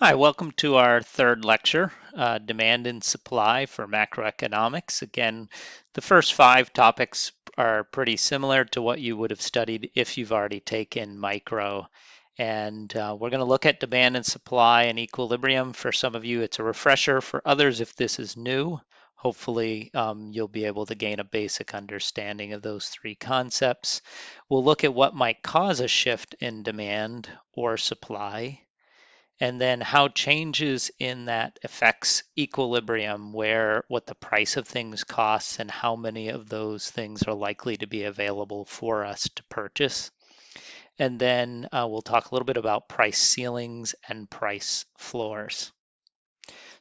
Hi, welcome to our third lecture, Demand and Supply for Macroeconomics. Again, the first five topics are pretty similar to what you would have studied if you've already taken micro. And we're going to look at demand and supply and equilibrium. For some of you, it's a refresher. For others, if this is new, hopefully you'll be able to gain a basic understanding of those three concepts. We'll look at what might cause a shift in demand or supply, and then how changes in that affects equilibrium, where what the price of things costs and how many of those things are likely to be available for us to purchase. And then we'll talk a little bit about price ceilings and price floors.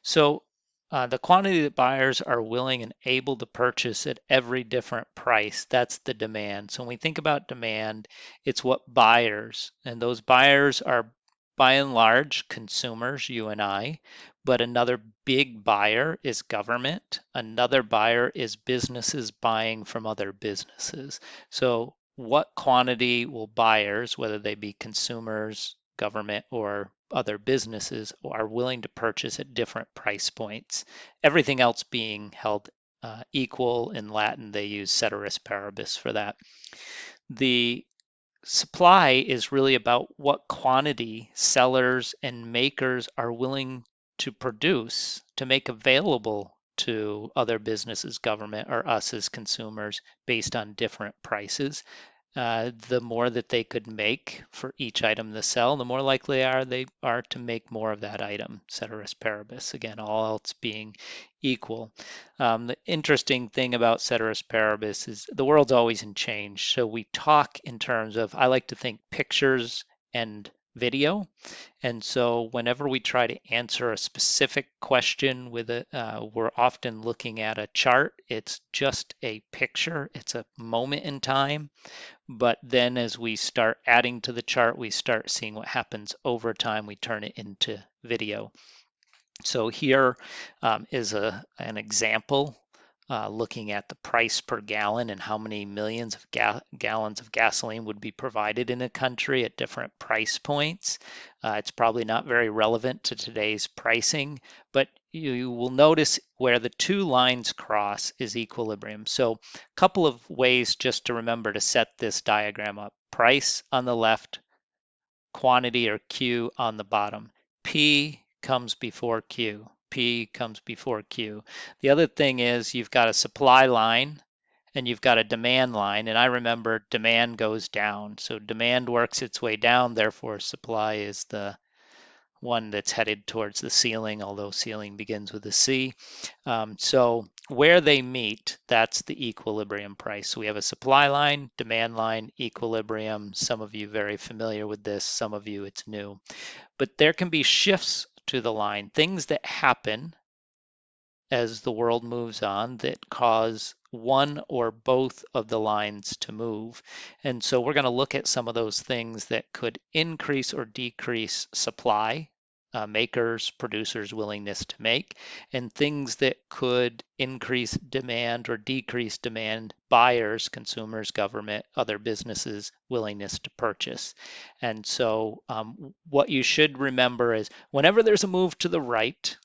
So the quantity that buyers are willing and able to purchase at every different price, that's the demand. So when we think about demand, it's what buyers, and those buyers are by and large consumers, you and I, but another big buyer is government. Another buyer is businesses buying from other businesses. So what quantity will buyers, whether they be consumers, government, or other businesses, are willing to purchase at different price points, everything else being held equal? In Latin, they use ceteris paribus for that. The supply is really about what quantity sellers and makers are willing to produce to make available to other businesses, government, or us as consumers based on different prices. The more that they could make for each item to sell, the more likely they are to make more of that item, ceteris paribus. Again, all else being equal. The interesting thing about ceteris paribus is the world's always in change. So we talk in terms of, I like to think, pictures and video. And so whenever we try to answer a specific question with we're often looking at a chart. It's just a picture. It's a moment in time. But then as we start adding to the chart, we start seeing what happens over time. We turn it into video. So here is an example looking at the price per gallon and how many millions of gallons of gasoline would be provided in a country at different price points. It's probably not very relevant to today's pricing, but you will notice where the two lines cross is equilibrium. So a couple of ways just to remember to set this diagram up. Price on the left, quantity or Q on the bottom. P comes before Q. P comes before Q. The other thing is you've got a supply line and you've got a demand line. And I remember demand goes down. So demand works its way down. Therefore, supply is the one that's headed towards the ceiling, although ceiling begins with a C. So where they meet, that's the equilibrium price. So we have a supply line, demand line, equilibrium. Some of you very familiar with this, some of you it's new. But there can be shifts to the line, things that happen as the world moves on that cause one or both of the lines to move. And so we're going to look at some of those things that could increase or decrease supply, makers, producers' willingness to make, and things that could increase demand or decrease demand, buyers, consumers, government, other businesses' willingness to purchase. And so what you should remember is whenever there's a move to the right,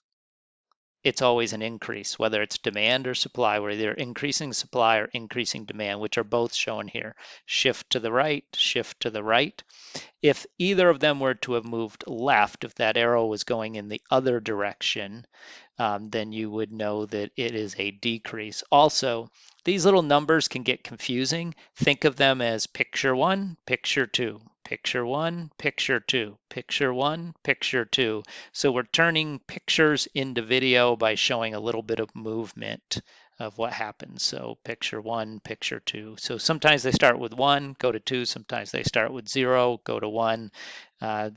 it's always an increase, whether it's demand or supply. We're either increasing supply or increasing demand, which are both shown here. Shift to the right, shift to the right. If either of them were to have moved left, if that arrow was going in the other direction, then you would know that it is a decrease. Also, these little numbers can get confusing. Think of them as picture one, picture two, picture one, picture two, picture one, picture two. So we're turning pictures into video by showing a little bit of movement of what happens. So picture one, picture two. So sometimes they start with one, go to two. Sometimes they start with zero, go to one.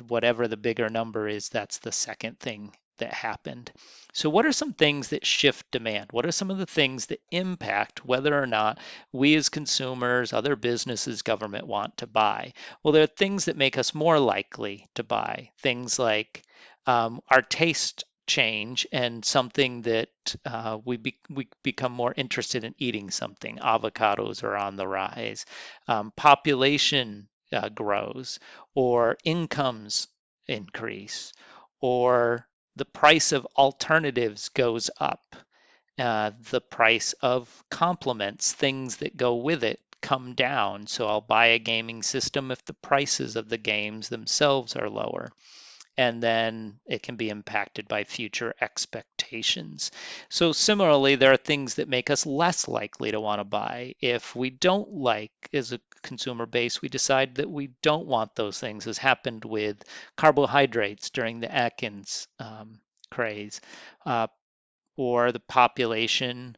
Whatever the bigger number is, that's the second thing that happened. So what are some things that shift demand? What are some of the things that impact whether or not we as consumers, other businesses, government want to buy? Well, there are things that make us more likely to buy. Things like our taste change and something that we become more interested in eating something. Avocados are on the rise. Population grows or incomes increase, or the price of alternatives goes up. The price of complements, things that go with it, come down. So I'll buy a gaming system if the prices of the games themselves are lower. And then it can be impacted by future expectations. So similarly, there are things that make us less likely to want to buy. If we don't like, as a consumer base, we decide that we don't want those things, as happened with carbohydrates during the Atkins craze. Or the population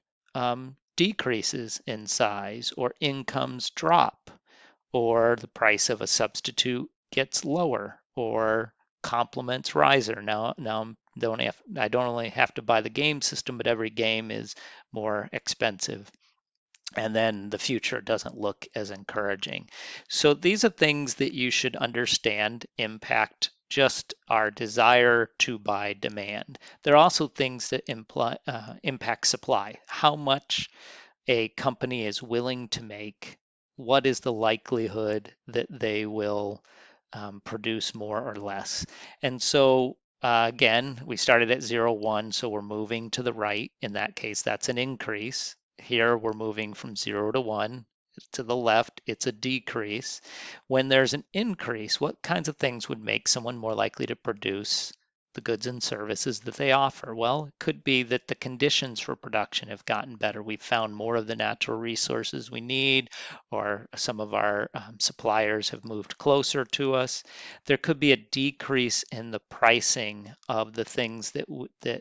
decreases in size, or incomes drop, or the price of a substitute gets lower, or complements rise. Or now I don't only have to buy the game system, but every game is more expensive, and then the future doesn't look as encouraging. So these are things that you should understand impact just our desire to buy demand. There are also things that impact supply. How much a company is willing to make, what is the likelihood that they will produce more or less? And so again, we started at 0, 1, so we're moving to the right. In that case, that's an increase. Here, we're moving from 0 to 1. To the left, it's a decrease. When there's an increase, what kinds of things would make someone more likely to produce the goods and services that they offer? Well, it could be that the conditions for production have gotten better. We've found more of the natural resources we need, or some of our suppliers have moved closer to us. There could be a decrease in the pricing of the things that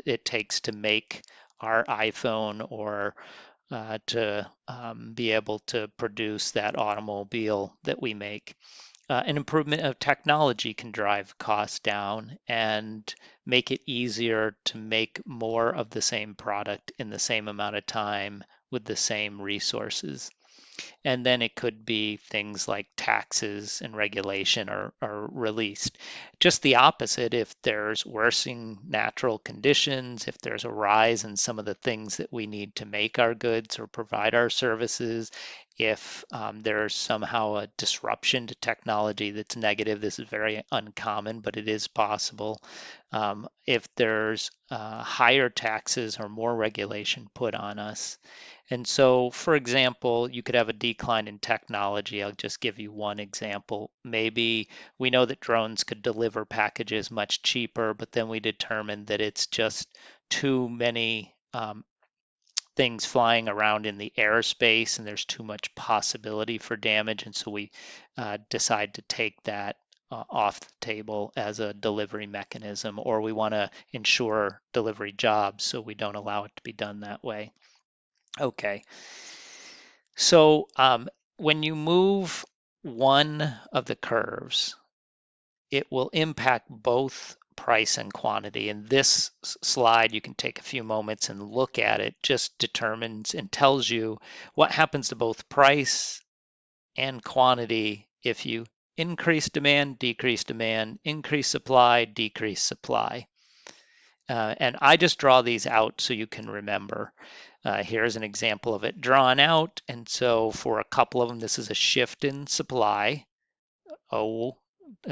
it takes to make our iPhone, or to be able to produce that automobile that we make. An improvement of technology can drive costs down and make it easier to make more of the same product in the same amount of time with the same resources. And then it could be things like taxes and regulation are released. Just the opposite, if there's worsening natural conditions, if there's a rise in some of the things that we need to make our goods or provide our services, if there's somehow a disruption to technology that's negative, this is very uncommon, but it is possible. If there's higher taxes or more regulation put on us. And so, for example, you could have a decline in technology. I'll just give you one example. Maybe we know that drones could deliver packages much cheaper, but then we determined that it's just too many things flying around in the airspace, and there's too much possibility for damage. And so we decide to take that off the table as a delivery mechanism, or we want to ensure delivery jobs, so we don't allow it to be done that way. Okay, so when you move one of the curves, it will impact both price and quantity. And this slide, you can take a few moments and look at it, just determines and tells you what happens to both price and quantity if you increase demand, increase supply, decrease supply. And I just draw these out so you can remember. Here's an example of it drawn out. And so for a couple of them, this is a shift in supply. A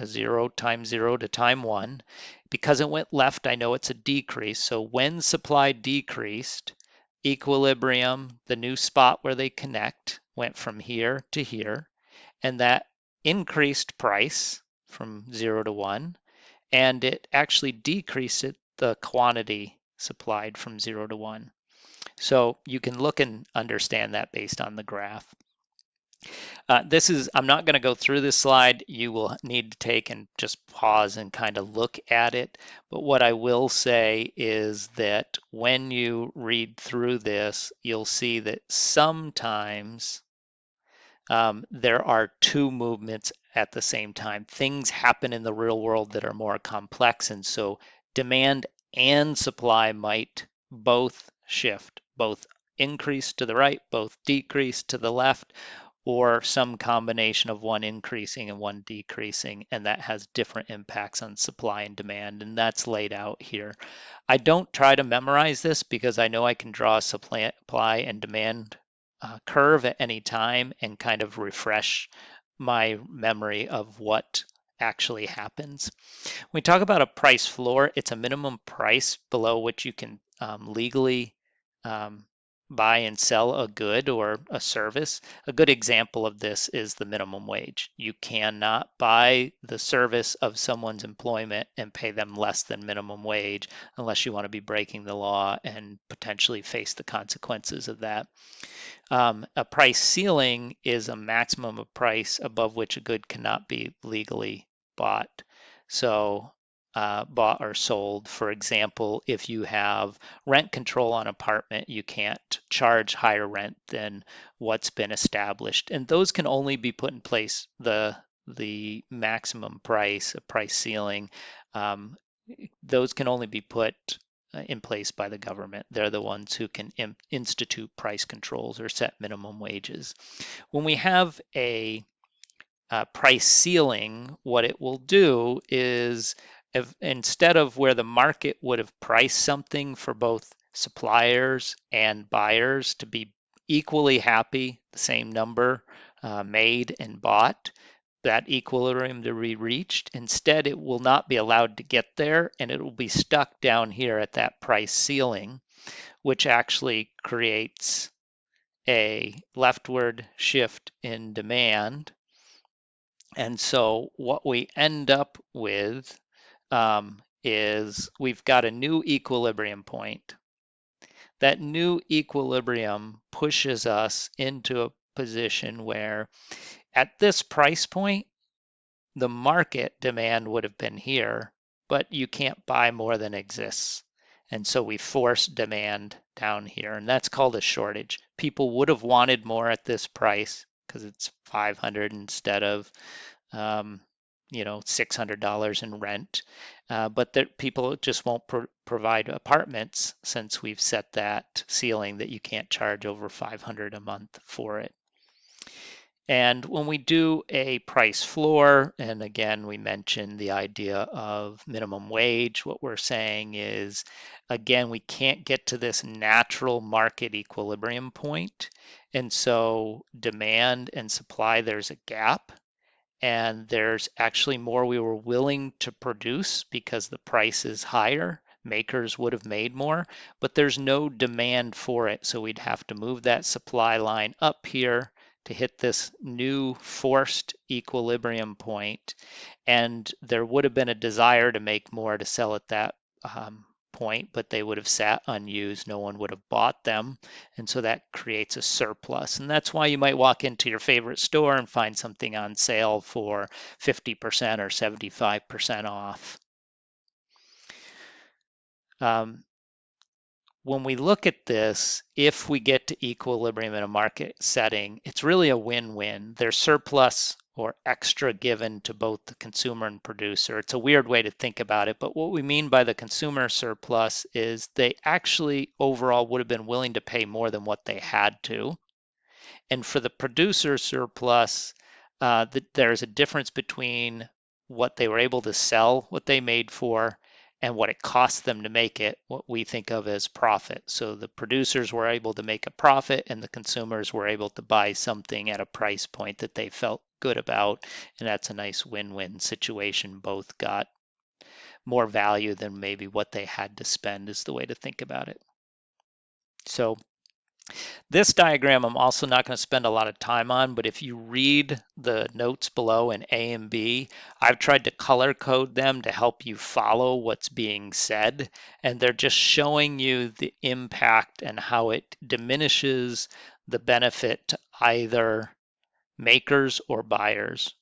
0 times 0 to time 1. Because it went left, I know it's a decrease. So when supply decreased, equilibrium, the new spot where they connect, went from here to here. And that increased price from 0 to 1. And it actually decreased the quantity supplied from 0 to 1. So you can look and understand that based on the graph. I'm not going to go through this slide. You will need to take and just pause and kind of look at it. But what I will say is that when you read through this, you'll see that sometimes there are two movements at the same time. Things happen in the real world that are more complex, and so demand and supply might both shift, both increase to the right, both decrease to the left, or some combination of one increasing and one decreasing, and that has different impacts on supply and demand, and that's laid out here. I don't try to memorize this because I know I can draw a supply and demand curve at any time and kind of refresh my memory of what actually happens. When we talk about a price floor, it's a minimum price below which you can legally um, buy and sell a good or a service. A good example of this is the minimum wage. You cannot buy the service of someone's employment and pay them less than minimum wage unless you want to be breaking the law and potentially face the consequences of that. A price ceiling is a maximum of price above which a good cannot be legally bought. So, bought or sold. For example, if you have rent control on an apartment, you can't charge higher rent than what's been established, and those can only be put in place. The maximum price, a price ceiling, um, those can only be put in place by the government. They're the ones who can institute price controls or set minimum wages. When we have a price ceiling, what it will do is if, instead of where the market would have priced something for both suppliers and buyers to be equally happy, the same number made and bought, that equilibrium to be reached. Instead, it will not be allowed to get there and it will be stuck down here at that price ceiling, which actually creates a leftward shift in demand. And so what we end up with is we've got a new equilibrium point. That new equilibrium pushes us into a position where at this price point, the market demand would have been here, but you can't buy more than exists. And so we force demand down here, and that's called a shortage. People would have wanted more at this price because it's 500 instead of $600 in rent, but that people just won't provide apartments since we've set that ceiling that you can't charge over 500 a month for it. And when we do a price floor, and again, we mentioned the idea of minimum wage, what we're saying is, again, we can't get to this natural market equilibrium point. And so demand and supply, there's a gap. And there's actually more we were willing to produce because the price is higher. Makers would have made more, but there's no demand for it. So we'd have to move that supply line up here to hit this new forced equilibrium point. And there would have been a desire to make more to sell at that point, but they would have sat unused. No one would have bought them. And so that creates a surplus. And that's why you might walk into your favorite store and find something on sale for 50% or 75% off. When we look at this, if we get to equilibrium in a market setting, it's really a win-win. There's surplus or extra given to both the consumer and producer. It's a weird way to think about it, but what we mean by the consumer surplus is they actually overall would have been willing to pay more than what they had to. And for the producer surplus, there's a difference between what they were able to sell, what they made for, and what it cost them to make it, what we think of as profit. So the producers were able to make a profit and the consumers were able to buy something at a price point that they felt good about. And that's a nice win-win situation. Both got more value than maybe what they had to spend is the way to think about it. So this diagram I'm also not going to spend a lot of time on, but if you read the notes below in A and B, I've tried to color code them to help you follow what's being said, and they're just showing you the impact and how it diminishes the benefit to either makers or buyers,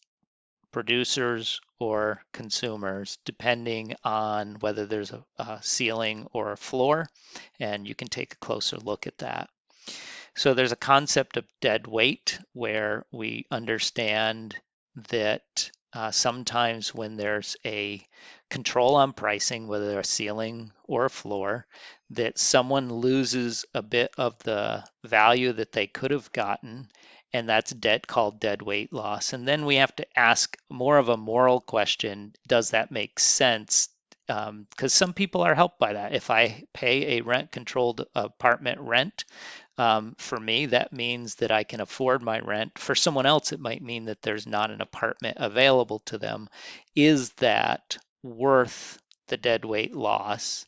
producers or consumers, depending on whether there's a ceiling or a floor, and you can take a closer look at that. So there's a concept of dead weight where we understand that sometimes when there's a control on pricing, whether they're a ceiling or a floor, that someone loses a bit of the value that they could have gotten, and that's called dead weight loss. And then we have to ask more of a moral question: does that make sense? Because some people are helped by that. If I pay a rent-controlled apartment rent, For me, that means that I can afford my rent. For someone else, it might mean that there's not an apartment available to them. Is that worth the deadweight loss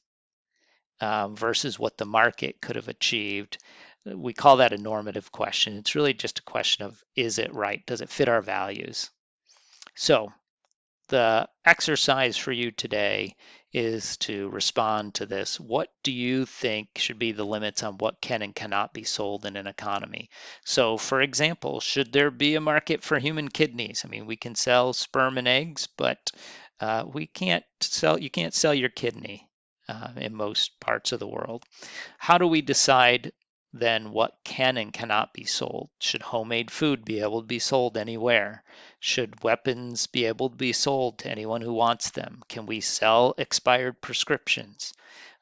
versus what the market could have achieved? We call that a normative question. It's really just a question of, is it right? Does it fit our values? So the exercise for you today is to respond to this. What do you think should be the limits on what can and cannot be sold in an economy? So, for example, should there be a market for human kidneys? I mean, we can sell sperm and eggs, but you can't sell your kidney in most parts of the world. How do we decide then what can and cannot be sold? Should homemade food be able to be sold anywhere? Should weapons be able to be sold to anyone who wants them? Can we sell expired prescriptions?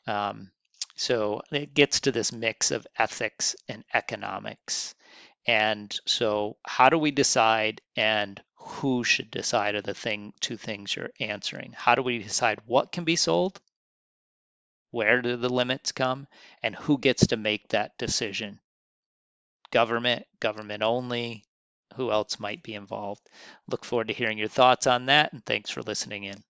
Um, so it gets to this mix of ethics and economics. And so, how do we decide, and who should decide are the two things you're answering? How do we decide what can be sold? Where do the limits come? And who gets to make that decision? Government, government only? Who else might be involved? Look forward to hearing your thoughts on that, and thanks for listening in.